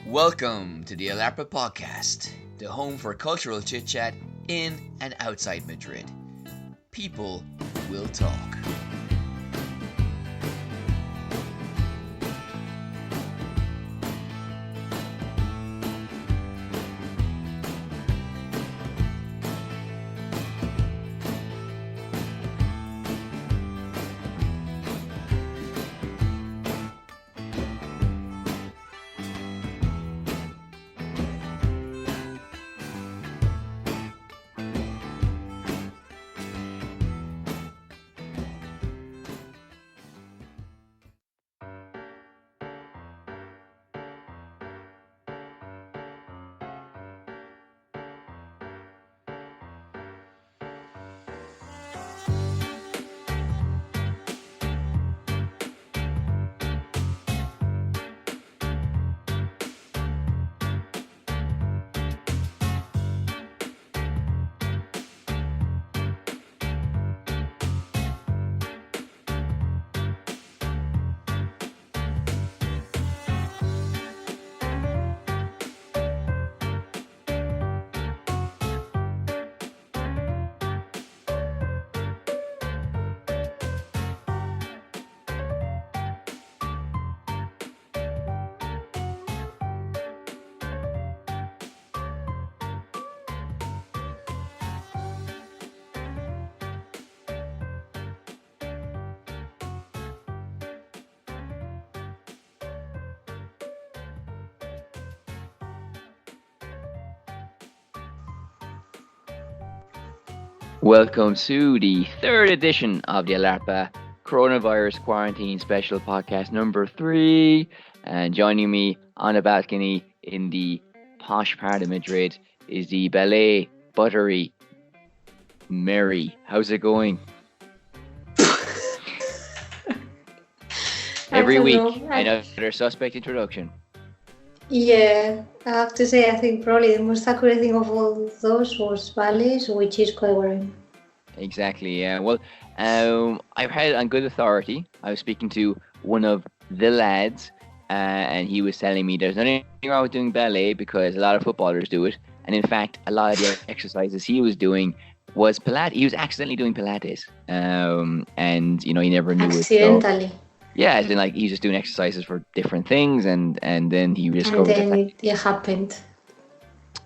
Welcome to the Alarpa Podcast, the home for cultural chit chat in and outside Madrid. People will talk. Welcome to the third edition of the Alarpa Coronavirus Quarantine Special Podcast number 3. And joining me on a balcony in the posh part of Madrid is the ballet buttery Mary. How's it going? Every week, another suspect introduction. Yeah, I have to say, I think probably the most accurate thing of all those was ballets, which is quite worrying. Exactly, yeah. Well, I've had on good authority, I was speaking to one of the lads, and he was telling me there's nothing wrong with doing ballet because a lot of footballers do it. And in fact, a lot of the exercises he was doing was Pilates. He was accidentally doing Pilates, and he never knew accidentally. it. So, yeah, as in like he's just doing exercises for different things, and then he discovered. And then it happened.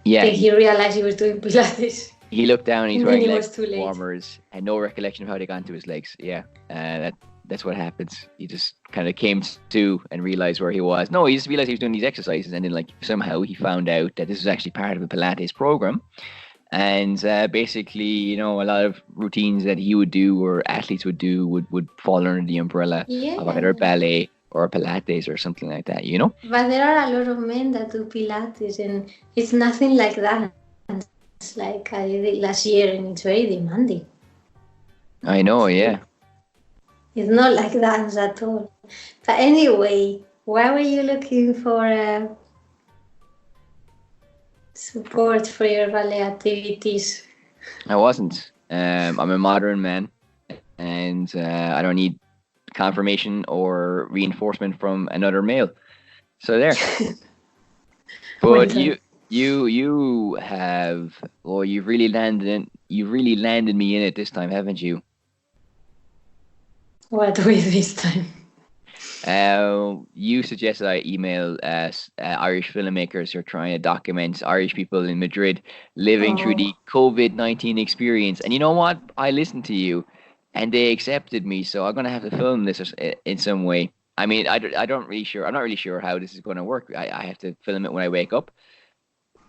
Yeah. Then he realized he was doing Pilates. He looked down and he's wearing leg warmers, had no recollection of how they got into his legs. Yeah, that's what happens. He just kind of came to and realized where he was. No, he just realized he was doing these exercises, and then like somehow he found out that this was actually part of a Pilates program. And basically, a lot of routines that he would do or athletes would do would fall under the umbrella of either ballet or Pilates or something like that, But there are a lot of men that do Pilates, and it's nothing like that. It's like I did it last year, and it's very demanding. I know, yeah. It's not like dance at all. But anyway, why were you looking for support for your ballet activities? I wasn't. I'm a modern man, and I don't need confirmation or reinforcement from another male. So there. But you have, you've really landed me in it this time, haven't you? What with this time? You suggested I email Irish filmmakers who are trying to document Irish people in Madrid living through the COVID-19 experience. And you know what? I listened to you and they accepted me. So I'm going to have to film this in some way. I mean, I'm not really sure how this is going to work. I have to film it when I wake up.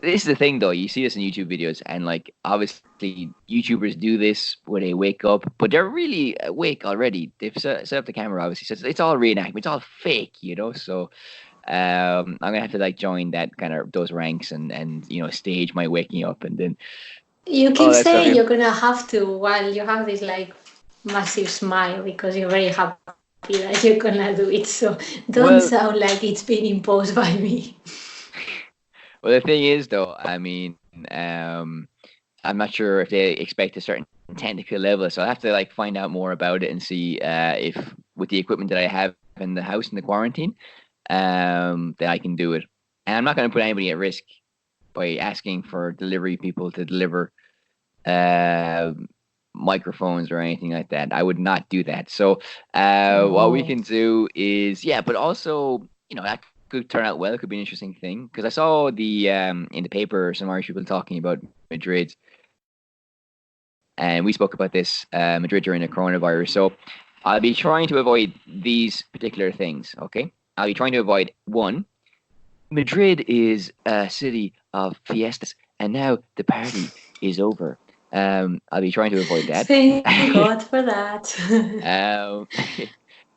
This is the thing, though. You see this in YouTube videos, and like obviously YouTubers do this when they wake up, but they're really awake already. They've set up the camera, obviously, so it's all reenactment. It's all fake, So I'm gonna have to like join that kind of those ranks and stage my waking up, and then you keep saying you're gonna have to while you have this like massive smile because you're very happy that you're gonna do it. So don't sound like it's been imposed by me. Well, the thing is, though, I mean, I'm not sure if they expect a certain technical level, so I have to like find out more about it and see if with the equipment that I have in the house in the quarantine, that I can do it. And I'm not going to put anybody at risk by asking for delivery people to deliver microphones or anything like that. I would not do that. So what we can do is, but also, that could turn out well. It could be an interesting thing because I saw the in the paper some Irish people talking about Madrid, and we spoke about this Madrid during the coronavirus. So I'll be trying to avoid these particular things. Okay, I'll be trying to avoid one. Madrid is a city of fiestas, and now the party is over. I'll be trying to avoid that. Thank God for that.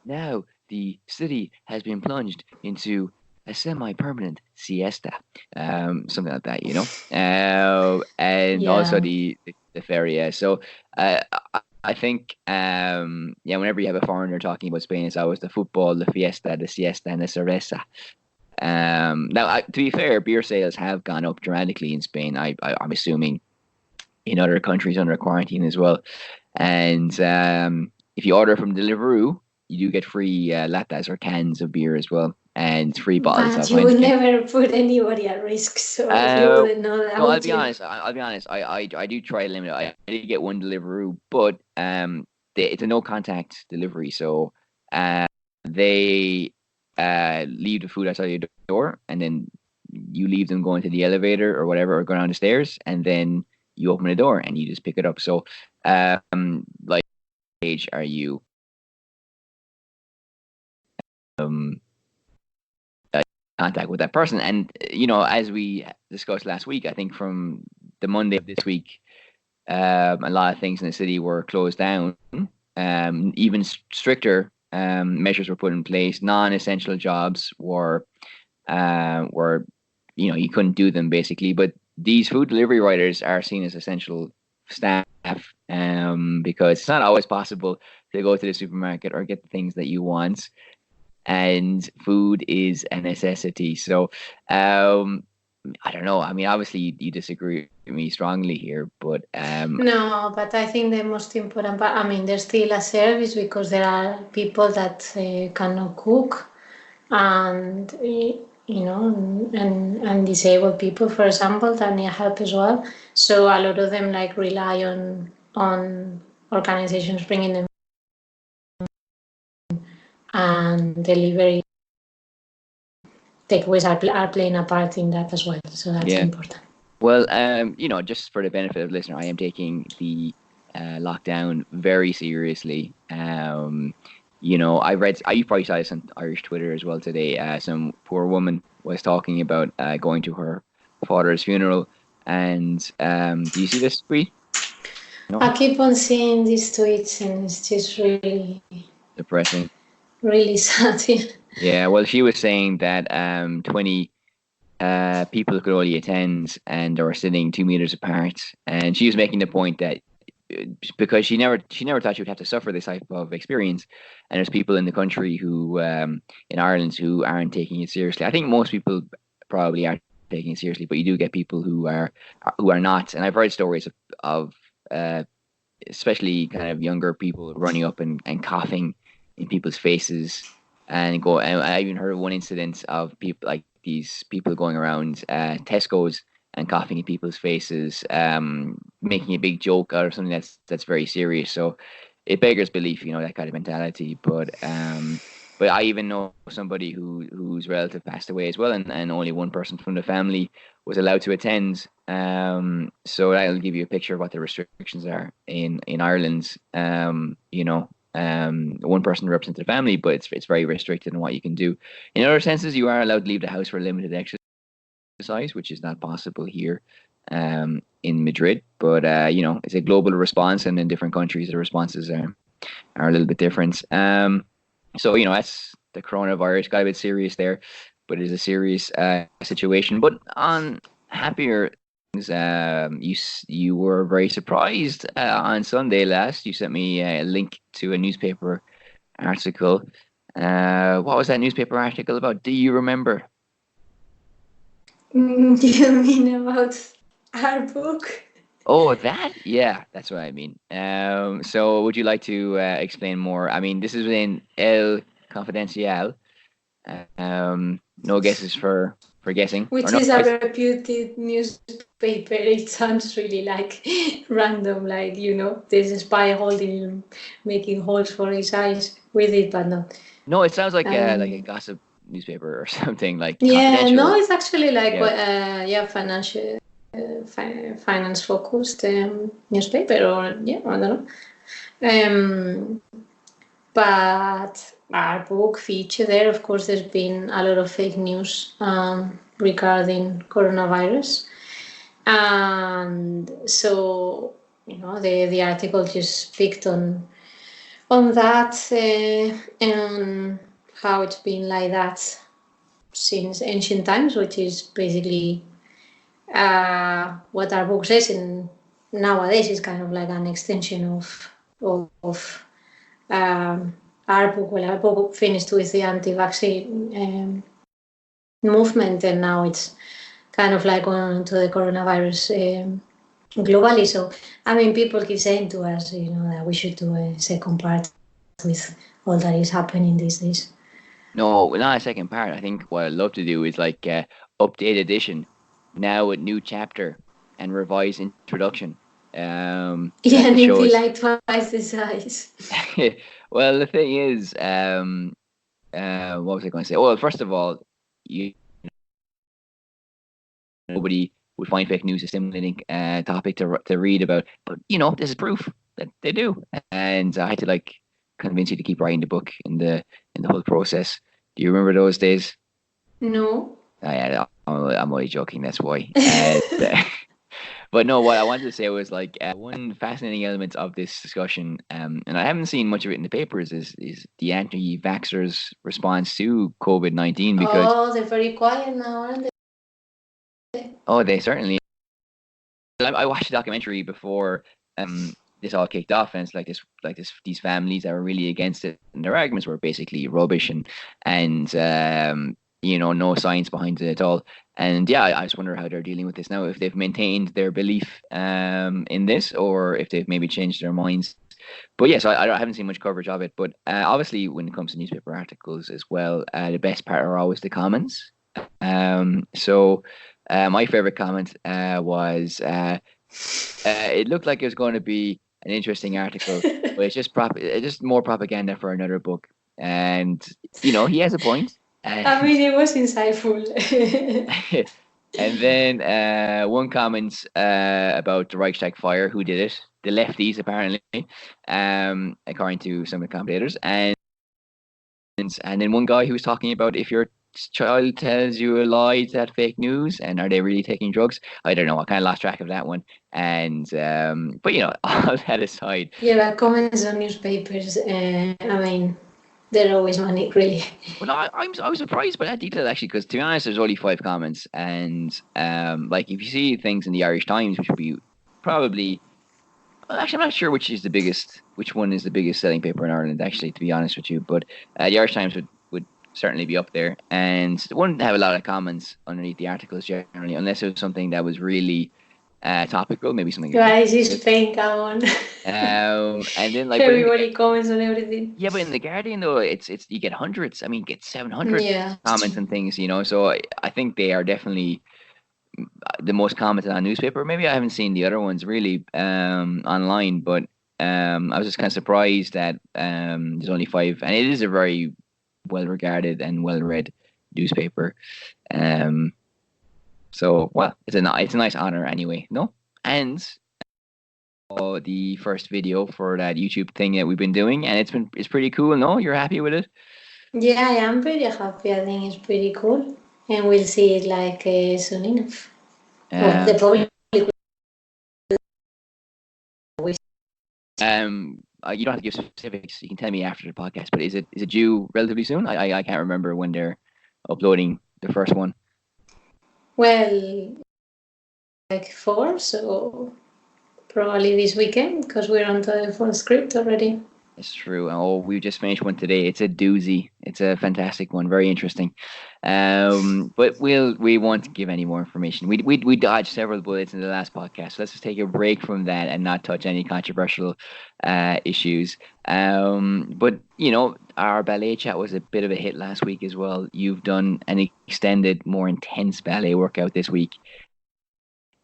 Now the city has been plunged into a semi-permanent siesta, something like that, and also the feria. So I think, whenever you have a foreigner talking about Spain, it's always the football, the fiesta, the siesta, and the cerveza. Now, to be fair, beer sales have gone up dramatically in Spain. I'm assuming in other countries under quarantine as well. And if you order from Deliveroo, you do get free latas or cans of beer as well, and free bottles of But you would never put anybody at risk, so you wouldn't know that. No, I'll be honest. I do try to limit it. I did get one Deliveroo, but it's a no contact delivery, so they leave the food outside your door, and then you leave them going to the elevator or whatever, or go down the stairs, and then you open the door and you just pick it up. So, like, age are you? Contact with that person, and as we discussed last week, I think from the Monday of this week, a lot of things in the city were closed down. Even stricter measures were put in place. Non-essential jobs were you couldn't do them basically, but these food delivery riders are seen as essential staff because it's not always possible to go to the supermarket or get the things that you want, and food is a necessity. So I don't know. I mean, obviously you disagree with me strongly here, but no, but I think the most important part, I mean, there's still a service because there are people that cannot cook, and and disabled people, for example, that need help as well. So a lot of them rely on organizations bringing them, and delivery takeaways are playing a part in that as well. So that's important. Well, just for the benefit of the listener, I am taking the lockdown very seriously. I read, you probably saw this on Irish Twitter as well today. Some poor woman was talking about going to her father's funeral, and do you see this tweet? No? I keep on seeing these tweets, and it's just really depressing. Really sad. Yeah, well, she was saying that 20 people could only attend, and they were sitting 2 meters apart, and she was making the point that because she never thought she would have to suffer this type of experience, and there's people in the country who in Ireland who aren't taking it seriously. I think most people probably aren't taking it seriously, but you do get people who are not, and I've heard stories of especially kind of younger people running up and coughing in people's faces, and I even heard of one incident of people, like these people going around Tesco's and coughing in people's faces, making a big joke out of something that's very serious. So it beggars belief, that kind of mentality. But I even know somebody whose relative passed away as well, and only one person from the family was allowed to attend. So that'll give you a picture of what the restrictions are in Ireland. One person represents the family, but it's very restricted in what you can do. In other senses, you are allowed to leave the house for a limited exercise, which is not possible here in Madrid. But it's a global response, and in different countries the responses are a little bit different. So that's the coronavirus. Got a bit serious there, but it is a serious situation. But on happier things, you were very surprised on Sunday last. You sent me a link to a newspaper article. What was that newspaper article about? Do you remember? Do you mean about our book? Oh, that? Yeah, that's what I mean. So would you like to explain more? I mean, this is in El Confidencial. No guesses for for guessing. Which is a reputed newspaper. It sounds really like random, like, there's a spy making holes for his eyes with it, but no. No, it sounds like a gossip newspaper or something, like Yeah, confidential. no, it's actually like financial, finance focused newspaper, or I don't know. But our book feature there, of course, there's been a lot of fake news regarding coronavirus, and so the article just picked on that and how it's been like that since ancient times, which is basically what our book says, and nowadays is kind of like an extension of our book. Well, our book finished with the anti-vaccine movement, and now it's kind of like going to the coronavirus globally. So, I mean, people keep saying to us, that we should do a second part with all that is happening these days. No, not a second part. I think what I'd love to do is like update edition, now with new chapter and revised introduction. And it'd be like twice the size. Well, the thing is, what was I going to say? Well, first of all, nobody would find fake news a stimulating topic to read about, but this is proof that they do, and I had to like convince you to keep writing the book in the whole process. Do you remember those days? No. I'm only joking. That's why. But no, what I wanted to say was like one fascinating element of this discussion, and I haven't seen much of it in the papers, is the anti-vaxxers' response to COVID-19. Because they're very quiet now, aren't they? Oh, they certainly. I watched a documentary before this all kicked off, and it's like these families that were really against it, and their arguments were basically rubbish and no science behind it at all. And yeah, I just wonder how they're dealing with this now, if they've maintained their belief in this, or if they've maybe changed their minds. But yes, I haven't seen much coverage of it. But obviously, when it comes to newspaper articles as well, the best part are always the comments. So my favorite comment was it looked like it was going to be an interesting article, but it's just more propaganda for another book. And he has a point. I mean, it was insightful. And then one comment about the Reichstag fire, who did it? The lefties, apparently, according to some of the commentators. And then one guy who was talking about if your child tells you a lie, is that fake news? And are they really taking drugs? I don't know. I kind of lost track of that one. And but all that aside. Yeah, but comments on newspapers, I mean, they're always money, really. Well, I was surprised by that detail, actually, because to be honest, there's only 5 comments, and like if you see things in the Irish Times, which would be probably, actually, I'm not sure which one is the biggest selling paper in Ireland, actually, to be honest with you, but the Irish Times would certainly be up there, and it wouldn't have a lot of comments underneath the articles generally, unless it was something that was really topical, maybe something. Guys, is Spain, come on. And then like everybody comments on everything. Yeah, but in the Guardian though, it's you get hundreds. I mean, get 700 comments and things. So I think they are definitely the most commented on newspaper. Maybe I haven't seen the other ones really online, but I was just kind of surprised that there's only 5, and it is a very well regarded and well read newspaper. So, well, it's a nice honor anyway, no? And the first video for that YouTube thing that we've been doing, and it's pretty cool, no? You're happy with it? Yeah, I am pretty happy. I think it's pretty cool, and we'll see it like soon enough. The public. You don't have to give specifics. You can tell me after the podcast. But is it due relatively soon? I can't remember when they're uploading the first one. Well, like 4, so probably this weekend, because we're on the 4th script already. It's true. Oh, we just finished one today. It's a doozy. It's a fantastic one. Very interesting. But we won't give any more information. We dodged several bullets in the last podcast. So let's just take a break from that and not touch any controversial issues. But our ballet chat was a bit of a hit last week as well. You've done an extended, more intense ballet workout this week.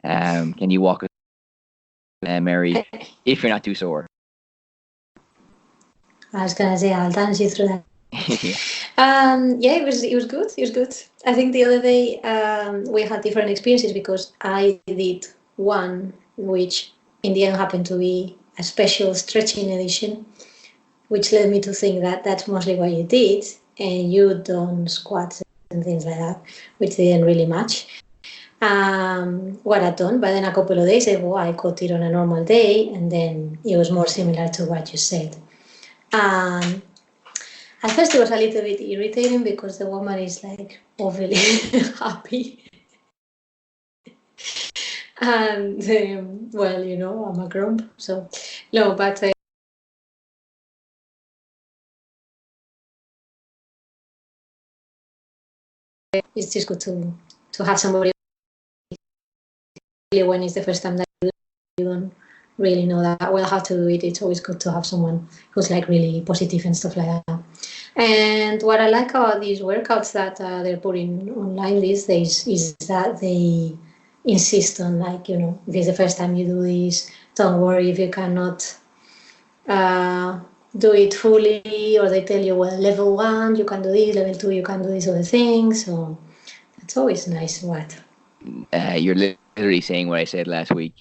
Can you walk us, Mary, if you're not too sore? I was gonna say I'll dance you through that. Yeah. Yeah, it was good. It was good. I think the other day we had different experiences because I did one which in the end happened to be a special stretching edition, which led me to think that that's mostly what you did, and you done squats and things like that, which didn't really match what I'd done. But then a couple of days ago, I caught it on a normal day, and then it was more similar to what you said. At first, it was a little bit irritating because the woman is like overly happy. And well, I'm a grump, so no, but it's just good to have somebody when it's the first time that you don't really know that well how to do it. It's always good to have someone who's like really positive and stuff like that. And what I like about these workouts that they're putting online these days is that they insist on, like, if it's the first time you do this, don't worry if you cannot do it fully, or they tell you, well, level 1 you can do this, level 2 you can do these other things. So it's always nice. What? You're literally saying what I said last week.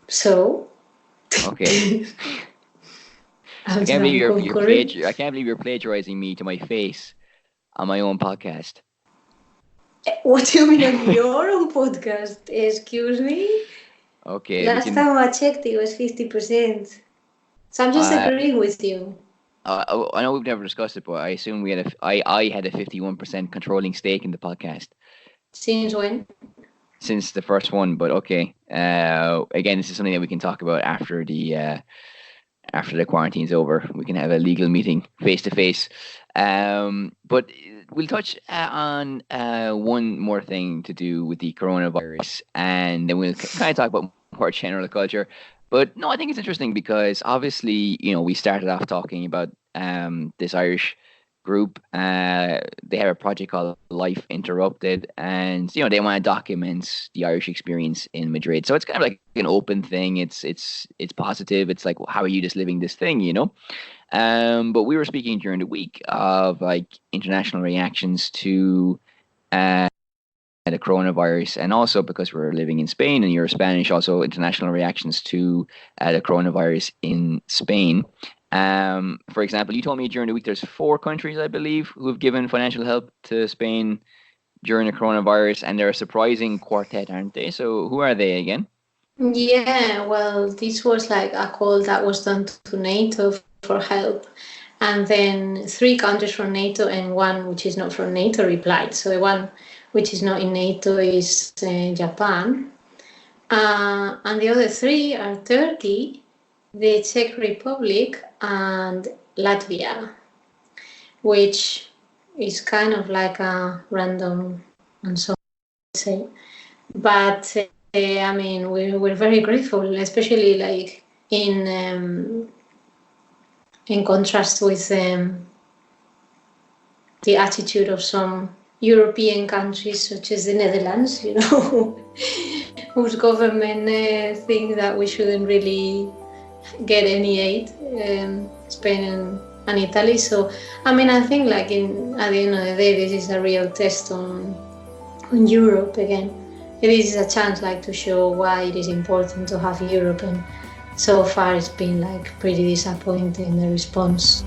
So okay. I can't believe you're plagiarizing me to my face on my own podcast. What do you mean on your own podcast? Excuse me? Okay. Last time I checked, it was 50%. So I'm just agreeing with you. I know we've never discussed it, but I assume I had a 51% controlling stake in the podcast. Since when? Since the first one, but okay. Again, this is something that we can talk about after the quarantine's over. We can have a legal meeting face to face. But we'll touch on one more thing to do with the coronavirus, and then we'll kind of talk about more general culture. But no, I think it's interesting because obviously, we started off talking about this Irish group. They have a project called Life Interrupted, and they want to document the Irish experience in Madrid. So it's kind of like an open thing. It's positive. It's like, how are you just living this thing, But we were speaking during the week of like international reactions to the coronavirus, and also because we're living in Spain and you're Spanish, also international reactions to the coronavirus in Spain. For example, you told me during the week there's 4 countries, I believe, who have given financial help to Spain during the coronavirus, and they're a surprising quartet, aren't they? So who are they again? Yeah, well, this was like a call that was done to NATO for help. And then 3 countries from NATO and 1 which is not from NATO replied. So the one which is not in NATO is Japan. And the other 3 are Turkey, the Czech Republic, and Latvia, which is kind of like a random and so say. But I mean, we're very grateful, especially like in contrast with the attitude of some European countries, such as the Netherlands, whose government think that we shouldn't really get any aid, Spain and Italy. So, I mean, I think like at the end of the day, this is a real test on Europe again. This is a chance like to show why it is important to have Europe, and so far it's been like pretty disappointing, the response.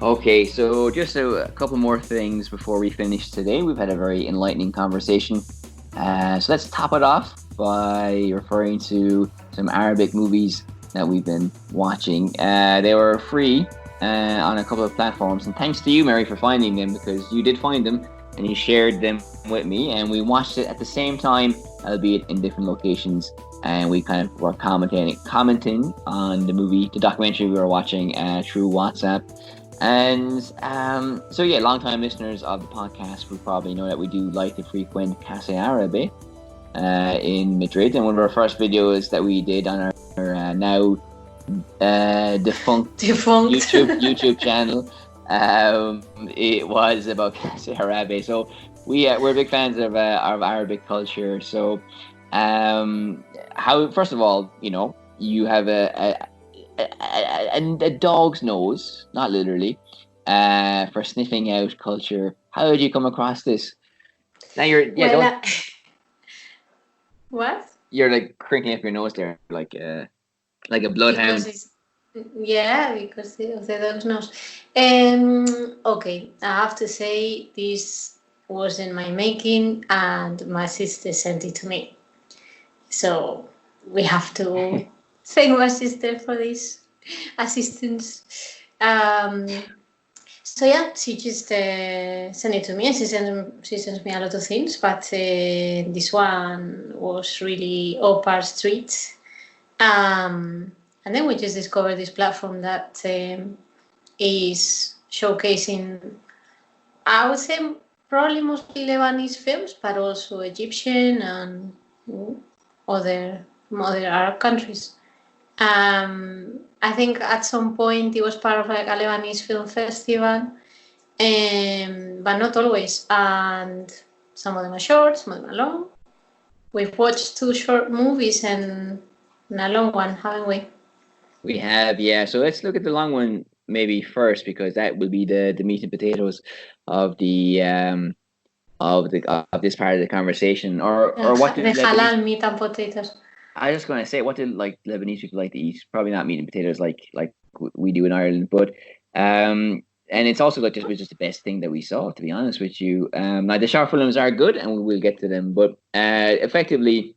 Okay, so just a couple more things before we finish today. We've had a very enlightening conversation. So let's top it off by referring to some Arabic movies that we've been watching. They were free on a couple of platforms, and thanks to you, Mary, for finding them, because you did find them and you shared them with me, and we watched it at the same time, albeit in different locations. And we kind of were commenting on the movie, the documentary we were watching through WhatsApp. And so, yeah, long-time listeners of the podcast will probably know that we do like to frequent Casa Arabe in Madrid. And one of our first videos that we did on our now defunct YouTube channel, it was about Casa Arabe. So we're big fans of Arabic culture. So first of all, you have a dog's nose, not literally, for sniffing out culture. How did you come across this? Now what? You're like crinkling up your nose there, like a bloodhound. Because of the dog's nose. Okay, I have to say this wasn't my making, and my sister sent it to me. So we have to thank my sister for this assistance. So yeah, she just sent it to me, and she sends me a lot of things, but this one was really Opar Street. And then we just discovered this platform that is showcasing, I would say, probably mostly Lebanese films, but also Egyptian and other Arab countries. I think at some point it was part of like a Lebanese film festival, but not always. And some of them are short, some of them are long. We've watched 2 short movies and a long one, haven't we? We have, yeah. So let's look at the long one maybe first, because that will be the meat and potatoes of the of this part of the conversation. Or what the halal meat and potatoes. I was just going to say, what do like Lebanese people like to eat? Probably not meat and potatoes like we do in Ireland, but and it's also like just the best thing that we saw, to be honest with you. Now the short films are good, and we will get to them, but effectively,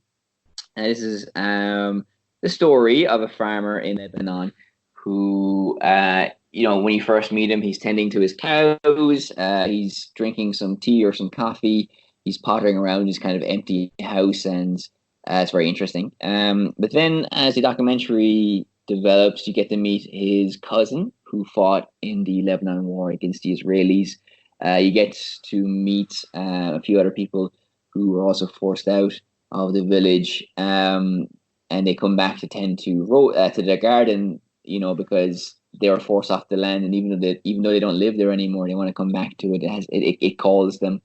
this is the story of a farmer in Lebanon who, when you first meet him, he's tending to his cows, he's drinking some tea or some coffee, he's pottering around his kind of empty house, and it's very interesting. But then as the documentary develops, you get to meet his cousin who fought in the Lebanon war against the Israelis. You get to meet a few other people who were also forced out of the village, and they come back to tend to their garden, because they were forced off the land, and even though they don't live there anymore, they want to come back to it. It calls them.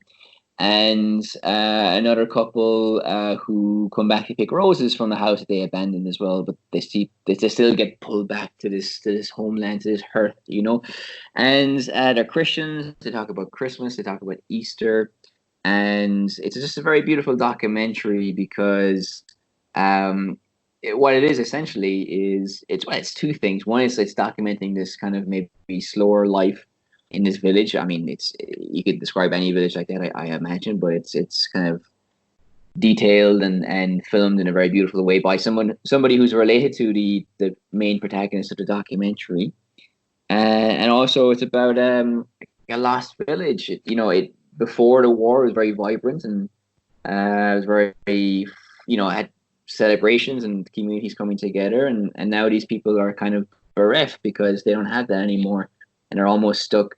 And another couple who come back to pick roses from the house that they abandoned as well, but they still get pulled back to this homeland, to this hearth, And they're Christians. They talk about Christmas. They talk about Easter, and it's just a very beautiful documentary because what it is essentially is it's 2 things. One is it's documenting this kind of maybe slower life in this village. I mean, you could describe any village like that, I imagine, but it's kind of detailed and filmed in a very beautiful way by somebody who's related to the main protagonist of the documentary. And also it's about a lost village. It before the war, it was very vibrant, and it was very, had celebrations and communities coming together, and now these people are kind of bereft because they don't have that anymore, and they're almost stuck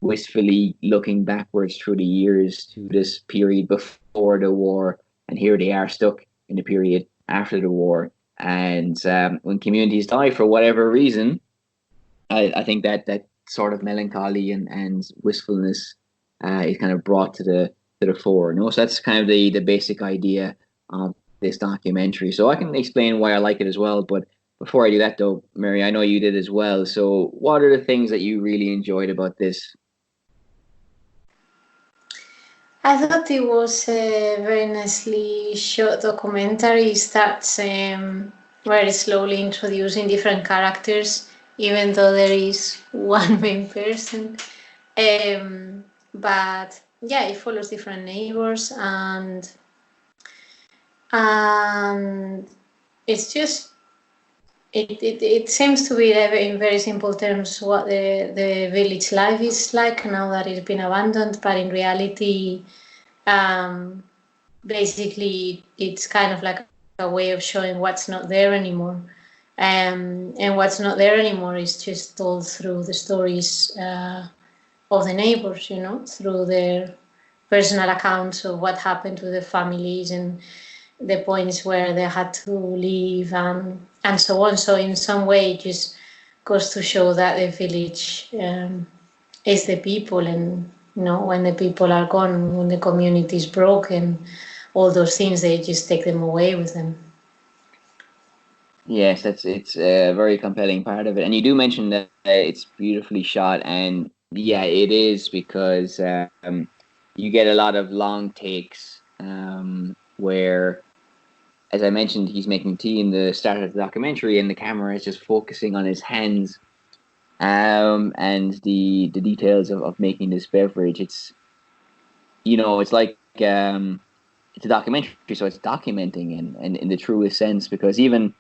wistfully looking backwards through the years to this period before the war, and here they are stuck in the period after the war. And when communities die for whatever reason, I think that sort of melancholy and wistfulness is kind of brought to the fore. So that's kind of the basic idea of this documentary. So I can explain why I like it as well, but before I do that though, Mary, I know you did as well. So what are the things that you really enjoyed about this? I thought it was a very nicely shot documentary. It starts very slowly introducing different characters even though there is one main person. But yeah, it follows different neighbors, and it's just it seems to be in very simple terms what the village life is like now that it's been abandoned, but in reality, um, basically it's kind of like a way of showing what's not there anymore. And what's not there anymore is just told through the stories of the neighbors, through their personal accounts of what happened to the families and the points where they had to leave and so on. So in some way, it just goes to show that the village is the people, and when the people are gone, when the community is broken, all those things they just take them away with them. Yes, it's a very compelling part of it, and you do mention that it's beautifully shot, and yeah, it is because you get a lot of long takes where, as I mentioned, he's making tea in the start of the documentary, and the camera is just focusing on his hands, and the details of making this beverage. It's like it's a documentary, so it's documenting and in the truest sense, because even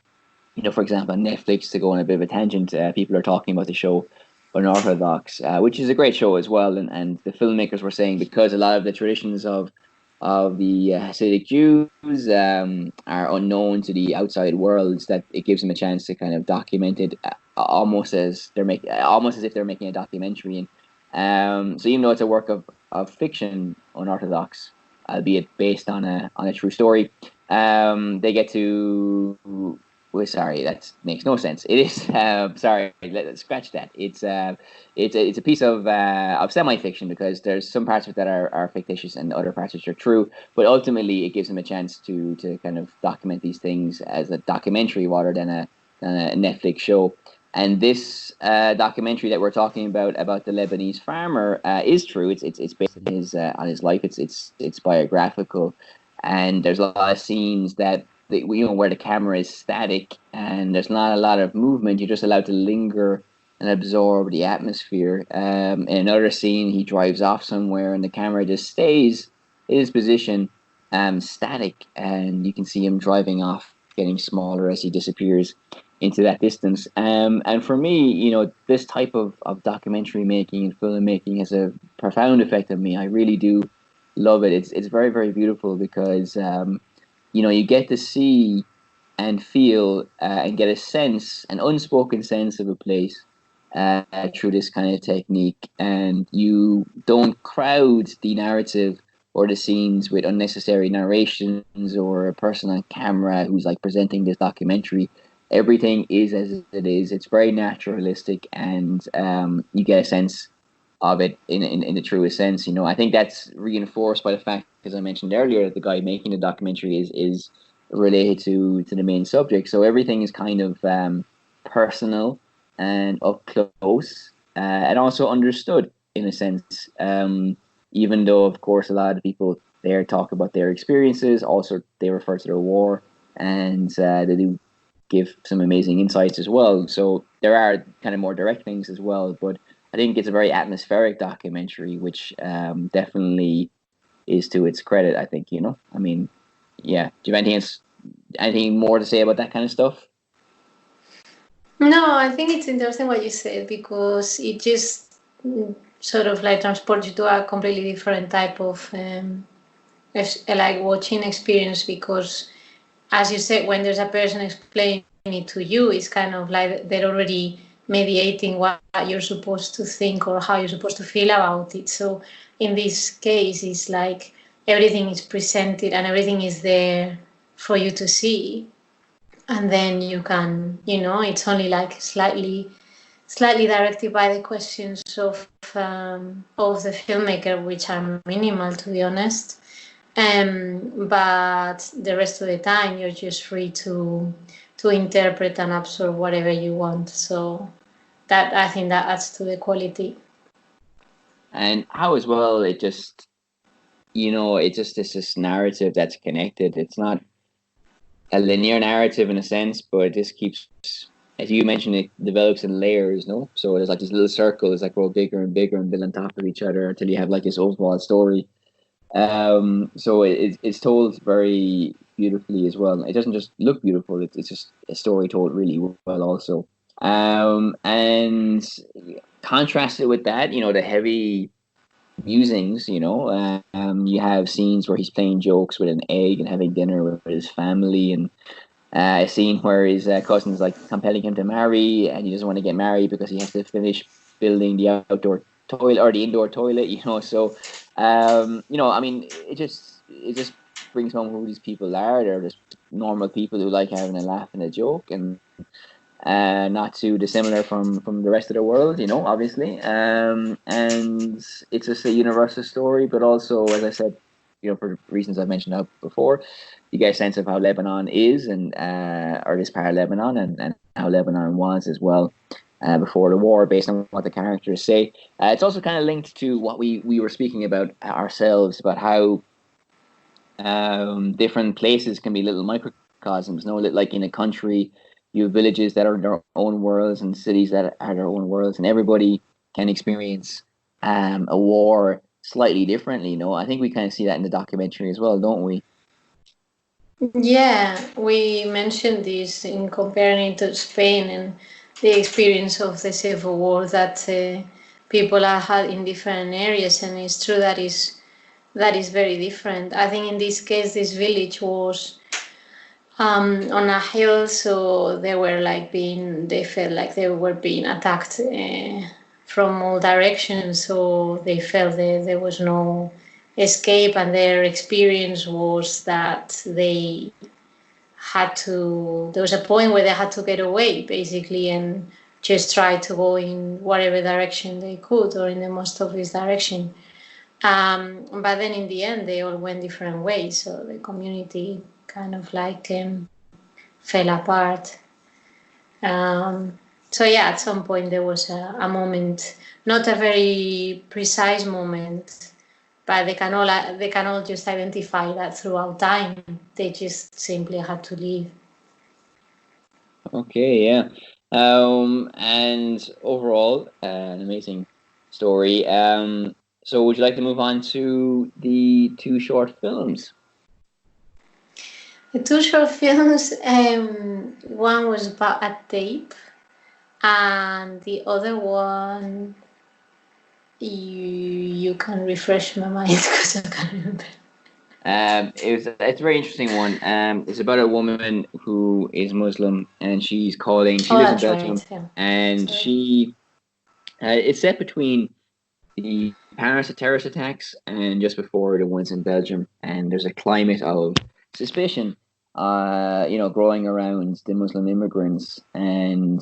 for example, on Netflix, to go on a bit of a tangent, people are talking about the show Unorthodox, which is a great show as well. And the filmmakers were saying because a lot of the traditions of the Hasidic Jews are unknown to the outside worlds, that it gives them a chance to kind of document it almost as if they're making a documentary. And so even though it's a work of fiction, Unorthodox, albeit based on a true story, they get to. Well, sorry, that makes no sense. It is sorry. Let's scratch that. It's a piece of semi-fiction, because there's some parts of it that are fictitious and other parts which are true. But ultimately, it gives them a chance to kind of document these things as a documentary rather than a Netflix show. And this documentary that we're talking about the Lebanese farmer is true. It's based on his life. It's biographical, and there's a lot of scenes that where the camera is static and there's not a lot of movement. You're just allowed to linger and absorb the atmosphere. In another scene, he drives off somewhere and the camera just stays in his position, static, and you can see him driving off, getting smaller as he disappears into that distance. And for me, this type of documentary making and filmmaking has a profound effect on me. I really do love it. It's very, very beautiful because you get to see and feel and get a sense, an unspoken sense of a place through this kind of technique. And you don't crowd the narrative or the scenes with unnecessary narrations or a person on camera who's like presenting this documentary. Everything is as it is. It's very naturalistic, and you get a sense of it in the truest sense. I think that's reinforced by the fact, as I mentioned earlier, that the guy making the documentary is related to the main subject. So everything is kind of personal and up close, and also understood in a sense. Even though, of course, a lot of people there talk about their experiences, also they refer to the war, and they do give some amazing insights as well. So there are kind of more direct things as well, but I think it's a very atmospheric documentary, which definitely is to its credit. I think I mean, yeah. Do you have anything more to say about that kind of stuff? No, I think it's interesting what you said, because it just sort of like transports you to a completely different type of like watching experience, because as you said, when there's a person explaining it to you, it's kind of like they're already mediating what you're supposed to think or how you're supposed to feel about it. So in this case, it's like everything is presented and everything is there for you to see. And then you can, it's only like slightly directed by the questions of the filmmaker, which are minimal, to be honest. But the rest of the time, you're just free to interpret and absorb whatever you want. So that, I think, that adds to the quality. And how as well, it just it's this narrative that's connected. It's not a linear narrative in a sense, but it just keeps as you mentioned, it develops in layers, no? So there's like these little circles that grow bigger and bigger and build on top of each other until you have like this overall story. So it's told very beautifully as well. It doesn't just look beautiful; it's just a story told really well also. And contrasted with that, the heavy musings, you have scenes where he's playing jokes with an egg and having dinner with his family, and a scene where his cousin's like compelling him to marry, and he doesn't want to get married because he has to finish building the outdoor toilet or the indoor toilet. So I mean, it just brings home who these people are. They're just normal people who like having a laugh and a joke, and not too dissimilar from the rest of the world, obviously. And it's just a universal story, but also, as I said, for reasons I've mentioned out before, you get a sense of how Lebanon is, and or this part of Lebanon, and how Lebanon was as well before the war, based on what the characters say. It's also kind of linked to what we were speaking about ourselves, about how different places can be little microcosms. Like in a country, you have villages that are their own worlds and cities that are their own worlds, and everybody can experience a war slightly differently. I think we kind of see that in the documentary as well, don't we? Yeah, we mentioned this in comparing it to Spain and the experience of the Civil War that people have had in different areas, and it's true that is very different. I think in this case, this village was on a hill, so they felt like they were being attacked from all directions, so they felt that there was no escape, and their experience was that there was a point where they had to get away, basically, and just try to go in whatever direction they could, or in the most obvious direction. But then in the end, they all went different ways, so the community kind of fell apart. So yeah, at some point there was a moment, not a very precise moment, but they can all just identify that throughout time. They just simply had to leave. Okay, yeah. And overall, an amazing story. So would you like to move on to the two short films? The two short films, one was about a tape, and the other one, you can refresh my mind because I can't remember. It's a very interesting one. It's about a woman who is Muslim, and she's calling. She lives in That's Belgium, right. Yeah. and Sorry. it's set between the Paris terrorist attacks and just before the ones in Belgium, and there's a climate of suspicion, growing around the Muslim immigrants, and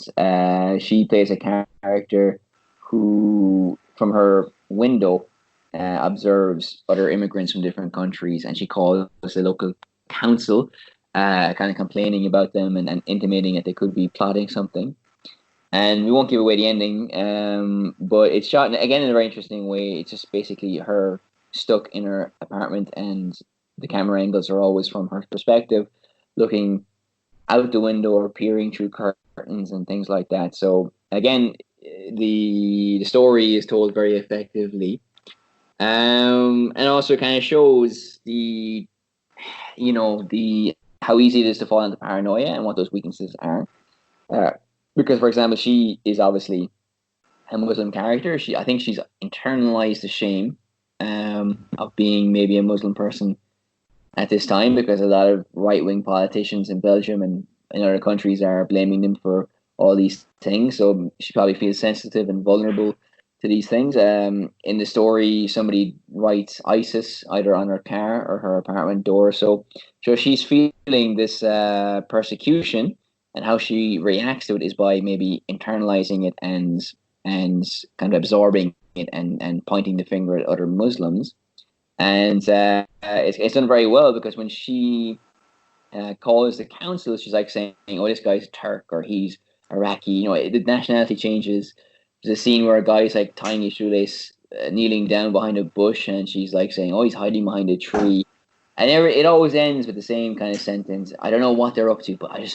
she plays a character who, from her window, observes other immigrants from different countries, and she calls the local council, kind of complaining about them and intimating that they could be plotting something. And we won't give away the ending, but it's shot again in a very interesting way. It's just basically her stuck in her apartment, and the camera angles are always from her perspective, looking out the window or peering through curtains and things like that. So again, the story is told very effectively, and also kind of shows the how easy it is to fall into paranoia and what those weaknesses are. Uh, because, for example, she is obviously a Muslim character. I think she's internalized the shame of being maybe a Muslim person at this time, because a lot of right-wing politicians in Belgium and in other countries are blaming them for all these things. So she probably feels sensitive and vulnerable to these things. In the story, somebody writes ISIS either on her car or her apartment door. So she's feeling this persecution, and how she reacts to it is by maybe internalizing it and kind of absorbing it and pointing the finger at other Muslims. And it's done very well, because when she calls the council, she's like saying, "Oh, this guy's Turk or he's Iraqi." The nationality changes. There's a scene where a guy's like tying his shoelace, kneeling down behind a bush, and she's like saying, "Oh, he's hiding behind a tree." And it always ends with the same kind of sentence. I don't know what they're up to, but I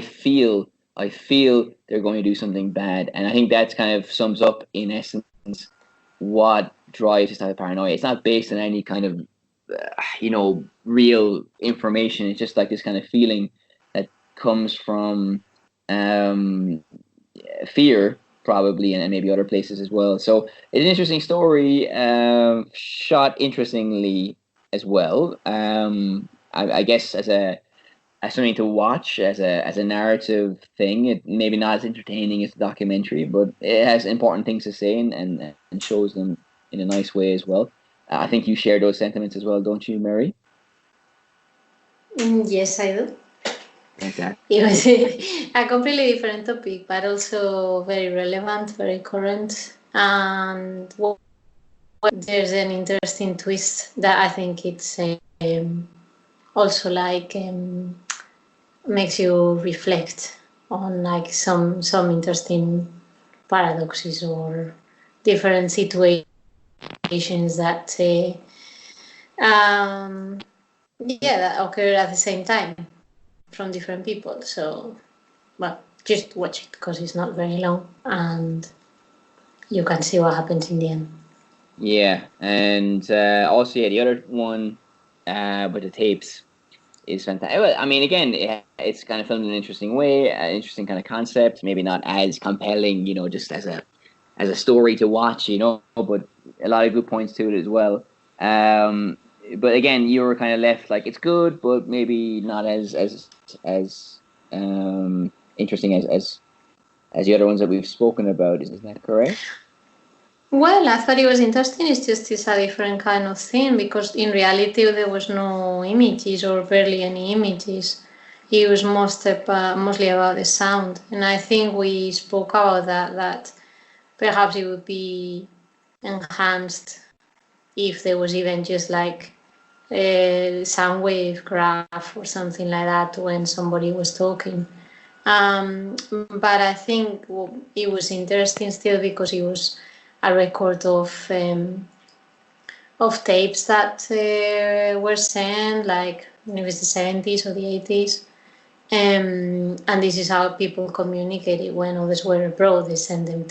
feel I feel they're going to do something bad. And I think that's kind of sums up, in essence, what drives this type of paranoia. It's not based on any kind of, real information. It's just like this kind of feeling that comes from um, fear, probably, and maybe other places as well. So it's an interesting story, shot interestingly as well. I guess as something to watch, as a narrative thing. It maybe not as entertaining as a documentary, but it has important things to say, and shows them in a nice way as well. I think you share those sentiments as well, don't you, Mary? Yes, I do. Exactly. It was a completely different topic, but also very relevant, very current. And there's an interesting twist that I think it's also like makes you reflect on like some interesting paradoxes or different situations that that occur at the same time from different people. So, well, just watch it because it's not very long and you can see what happens in the end. Yeah, and also, yeah, the other one with the tapes is fantastic. Well, I mean, again, it's kind of filmed in an interesting way, an interesting kind of concept. Maybe not as compelling, just as a story to watch, but a lot of good points to it as well. But again, you were kind of left like it's good, but maybe not as interesting as the other ones that we've spoken about. Isn't that correct? Well, I thought it was interesting. It's a different kind of thing because in reality there was no images or barely any images. It was mostly about the sound, and I think we spoke about that perhaps it would be enhanced if there was even just like a sound wave graph or something like that when somebody was talking. But I think it was interesting still because it was a record of tapes that were sent, like it was the 70s or the 80s. And this is how people communicated when others were abroad. They sent them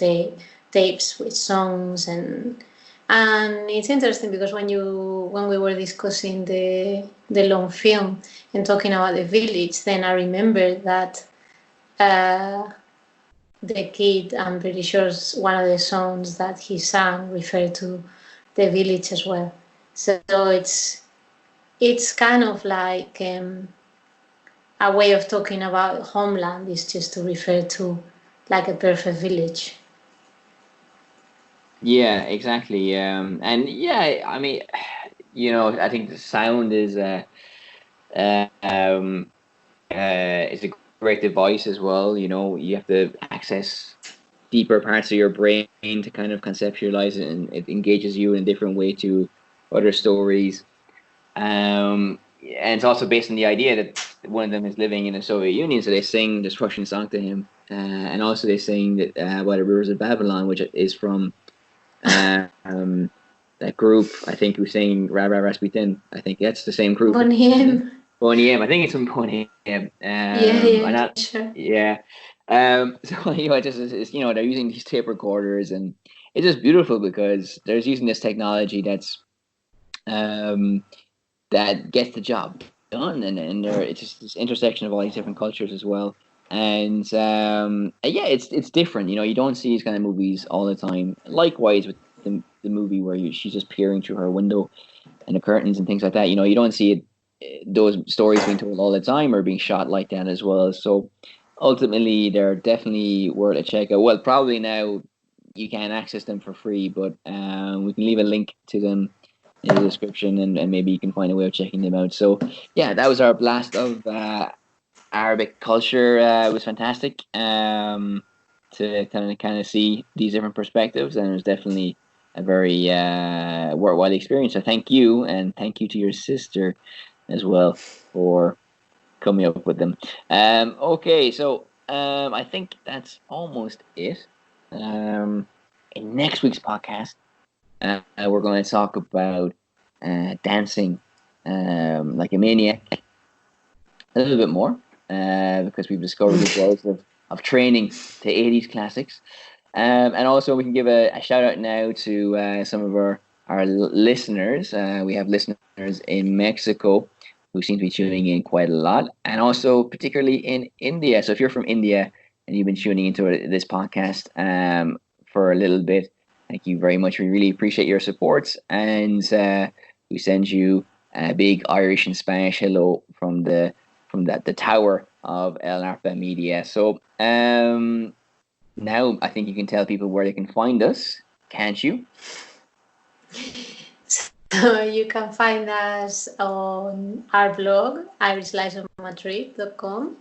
tapes with songs, and it's interesting because when we were discussing the long film and talking about the village, then I remember that the kid, I'm pretty sure one of the songs that he sang referred to the village as well. So it's kind of like a way of talking about homeland is just to refer to like a perfect village. Yeah, exactly. And yeah, I mean, I think the sound is a great device as well. You have to access deeper parts of your brain to kind of conceptualize it, and it engages you in a different way to other stories. And it's also based on the idea that one of them is living in the Soviet Union, so they sing this Russian song to him, and also they sing that "By the Rivers of Babylon," which is from that group. I think who sang "Ra Ra Rasputin." I think that's the same group. Bonnie M. Boney M. I think it's from Boney M. Yeah, sure. Yeah. So it's they're using these tape recorders, and it's just beautiful because they're using this technology um, that gets the job done, and it's just this intersection of all these different cultures as well. And yeah, it's different. You don't see these kind of movies all the time. Likewise with the movie where she's just peering through her window and the curtains and things like that. You don't see it, those stories being told all the time or being shot like that as well. So ultimately, they're definitely worth a check out. Well, probably now you can access them for free, but we can leave a link to them in the description, and maybe you can find a way of checking them out. So yeah, that was our blast of Arabic culture. It was fantastic to kind of see these different perspectives, and it was definitely a very worthwhile experience. So thank you, and thank you to your sister as well for coming up with them. Okay, so I think that's almost it. In next week's podcast, we're going to talk about dancing like a maniac a little bit more because we've discovered this world of of training to 80s classics. And also, we can give a shout out now to some of our listeners. We have listeners in Mexico who seem to be tuning in quite a lot, and also particularly in India. So if you're from India and you've been tuning into this podcast for a little bit, thank you very much. We really appreciate your support, and we send you a big Irish and Spanish hello from the tower of El Arpa Media. So now I think you can tell people where they can find us, can't you? So you can find us on our blog, irishlicensemadrid.com.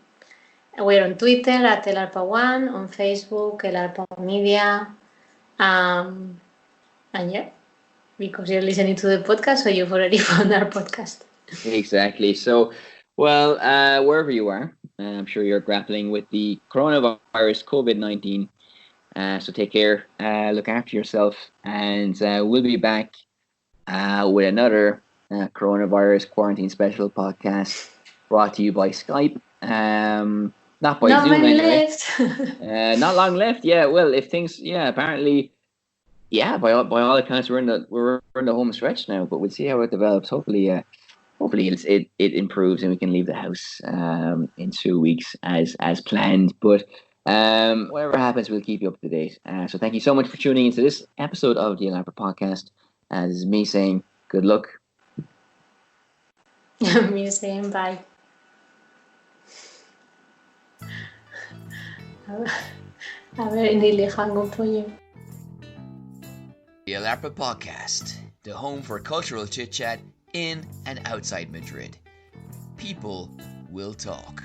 We're on Twitter at elarpa1, on Facebook, elarpa media. And yeah, because you're listening to the podcast, so you've already found our podcast. Exactly. So, well, wherever you are, I'm sure you're grappling with the coronavirus, COVID-19. So take care, look after yourself, and we'll be back with another coronavirus quarantine special podcast brought to you by Skype. Not by Not Zoom many anyway. left. Not long left. Yeah. Well, if things, apparently, by all accounts, we're in the home stretch now. But we'll see how it develops. Hopefully, it improves and we can leave the house in 2 weeks as planned. But whatever happens, we'll keep you up to date. So thank you so much for tuning into this episode of the Elaborate Podcast. This is me saying good luck. Me saying bye. I very nearly hung up on you. The Elaborate Podcast, the home for cultural chit-chat in and outside Madrid. People will talk.